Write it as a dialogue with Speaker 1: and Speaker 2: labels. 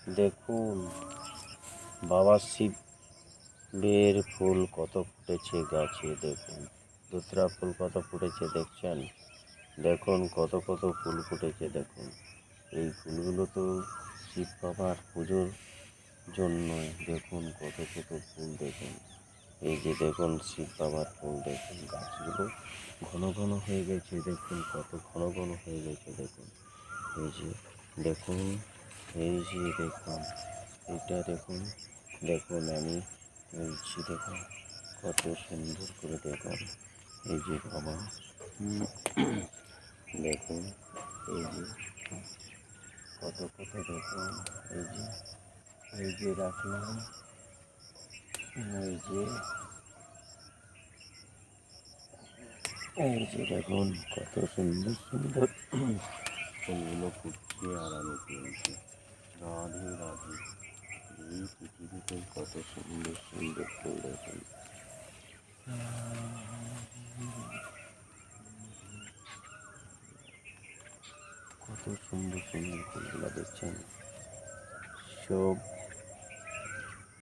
Speaker 1: দেখুন বাবা শিবের ফুল কত ফুটেছে গাছে। দেখুন ধুতরা ফুল কত ফুটেছে দেখছেন। দেখুন কত কত ফুল ফুটেছে। দেখুন এই ফুলগুলো তো শিব বাবার পুজোর জন্যই। দেখুন কত কত ফুল। দেখুন এই যে দেখুন শিব বাবার ফুল। দেখুন গাছগুলো ঘন ঘন হয়ে গেছে। দেখুন কত ঘন ঘন হয়ে গেছে। দেখুন এই যে দেখুন, এই যে দেখুন, এটা দেখুন। দেখুন আমি বলছি দেখুন কত সুন্দর করে। দেখুন এই যে বাবা দেখুন এই যে কত কত। দেখুন এই যে রাখলাম। এই যে দেখুন কত সুন্দর সুন্দর ফুলগুলো ফুটছে আর আমি তুলছি। রাধে রাধে। এই পৃথিবীতে কত সুন্দর সুন্দর ফুল। দেখুন কত সুন্দর সুন্দর ফুলগুলো দেখছেন। সব